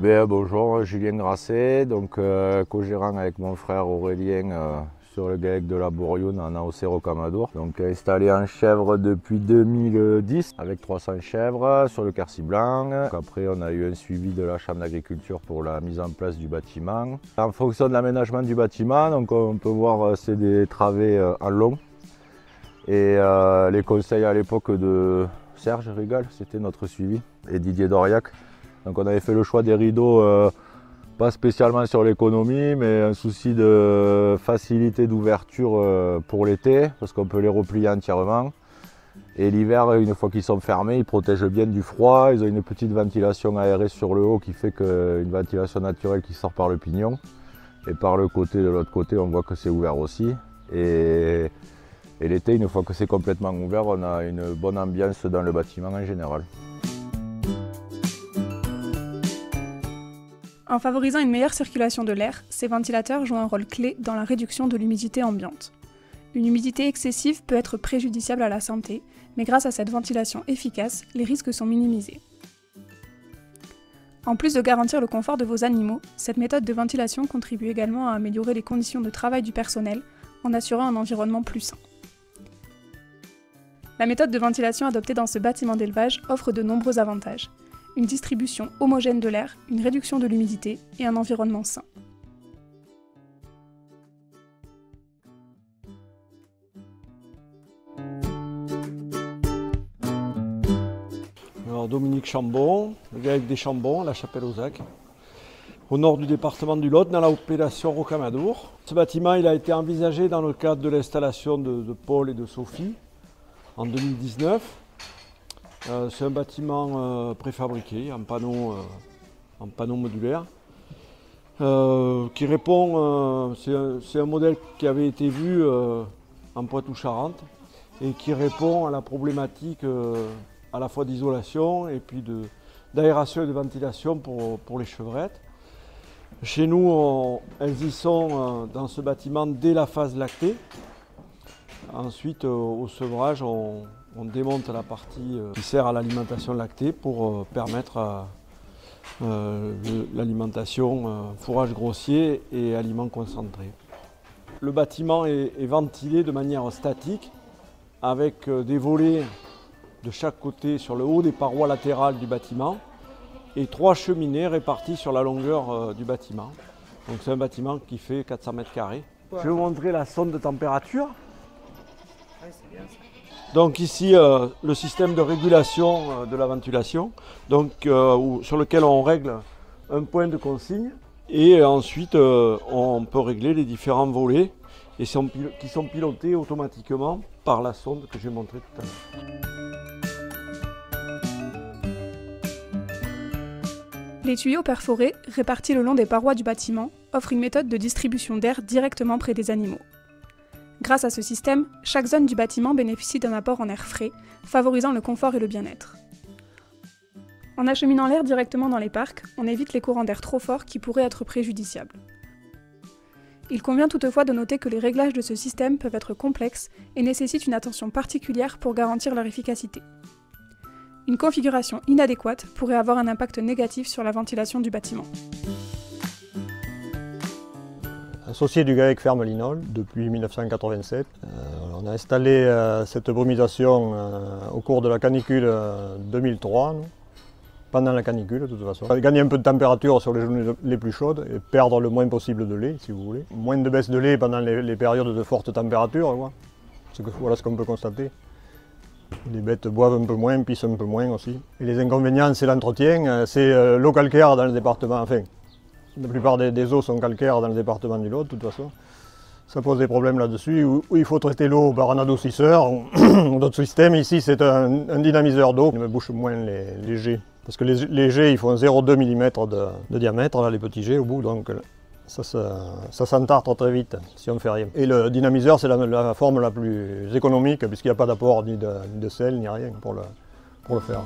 Bonjour, Julien Grasset, donc co-gérant avec mon frère Aurélien sur le GAEC de la Bourioune en AOC Rocamadour. Donc installé en chèvre depuis 2010 avec 300 chèvres sur le Quercy Blanc. Donc, après on a eu un suivi de la Chambre d'agriculture pour la mise en place du bâtiment. En fonction de l'aménagement du bâtiment, donc on peut voir c'est des travées en long. Et les conseils à l'époque de Serge Rigal, c'était notre suivi, et Didier Doriac. Donc on avait fait le choix des rideaux, pas spécialement sur l'économie, mais un souci de facilité d'ouverture pour l'été, parce qu'on peut les replier entièrement. Et l'hiver, une fois qu'ils sont fermés, ils protègent bien du froid. Ils ont une petite ventilation aérée sur le haut qui fait une ventilation naturelle qui sort par le pignon. Et par le côté, de l'autre côté, on voit que c'est ouvert aussi. Et l'été, une fois que c'est complètement ouvert, on a une bonne ambiance dans le bâtiment en général. En favorisant une meilleure circulation de l'air, ces ventilateurs jouent un rôle clé dans la réduction de l'humidité ambiante. Une humidité excessive peut être préjudiciable à la santé, mais grâce à cette ventilation efficace, les risques sont minimisés. En plus de garantir le confort de vos animaux, cette méthode de ventilation contribue également à améliorer les conditions de travail du personnel en assurant un environnement plus sain. La méthode de ventilation adoptée dans ce bâtiment d'élevage offre de nombreux avantages. Une distribution homogène de l'air, une réduction de l'humidité et un environnement sain. Alors Dominique Chambon, le GAEC des Chambons, La Chapelle-aux-Acs, au nord du département du Lot, dans l'appellation Rocamadour. Ce bâtiment il a été envisagé dans le cadre de l'installation de Paul et de Sophie en 2019. C'est un bâtiment préfabriqué en panneaux modulaires qui répond, c'est un modèle qui avait été vu en Poitou-Charentes et qui répond à la problématique à la fois d'isolation et puis d'aération et de ventilation pour les chevrettes. Chez nous, elles y sont dans ce bâtiment dès la phase lactée. Ensuite, au sevrage, on démonte la partie qui sert à l'alimentation lactée pour permettre l'alimentation fourrage grossier et aliments concentrés. Le bâtiment est ventilé de manière statique avec des volets de chaque côté sur le haut des parois latérales du bâtiment et 3 cheminées réparties sur la longueur du bâtiment. Donc c'est un bâtiment qui fait 400 mètres carrés. Je vais vous montrer la sonde de température. Donc ici, le système de régulation de la ventilation, donc, sur lequel on règle un point de consigne et ensuite on peut régler les différents volets et qui sont pilotés automatiquement par la sonde que j'ai montrée tout à l'heure. Les tuyaux perforés, répartis le long des parois du bâtiment, offrent une méthode de distribution d'air directement près des animaux. Grâce à ce système, chaque zone du bâtiment bénéficie d'un apport en air frais, favorisant le confort et le bien-être. En acheminant l'air directement dans les parcs, on évite les courants d'air trop forts qui pourraient être préjudiciables. Il convient toutefois de noter que les réglages de ce système peuvent être complexes et nécessitent une attention particulière pour garantir leur efficacité. Une configuration inadéquate pourrait avoir un impact négatif sur la ventilation du bâtiment. Associé du GAEC Ferme Linol depuis 1987. On a installé cette brumisation au cours de la canicule 2003, pendant la canicule de toute façon. Gagner un peu de température sur les journées les plus chaudes et perdre le moins possible de lait, si vous voulez. Moins de baisse de lait pendant les périodes de forte température. Voilà ce qu'on peut constater. Les bêtes boivent un peu moins, pissent un peu moins aussi. Et les inconvénients, c'est l'entretien, c'est l'eau calcaire dans le département. Enfin, la plupart des eaux sont calcaires dans le département du Lot, de toute façon. Ça pose des problèmes là-dessus, où il faut traiter l'eau par un adoucisseur ou d'autres systèmes. Ici, c'est un dynamiseur d'eau qui me bouche moins les jets. Parce que les jets, ils font 0,2 mm de diamètre, là, les petits jets au bout, donc ça s'entartre très vite si on ne fait rien. Et le dynamiseur, c'est la forme la plus économique, puisqu'il n'y a pas d'apport ni de sel, ni rien pour le faire.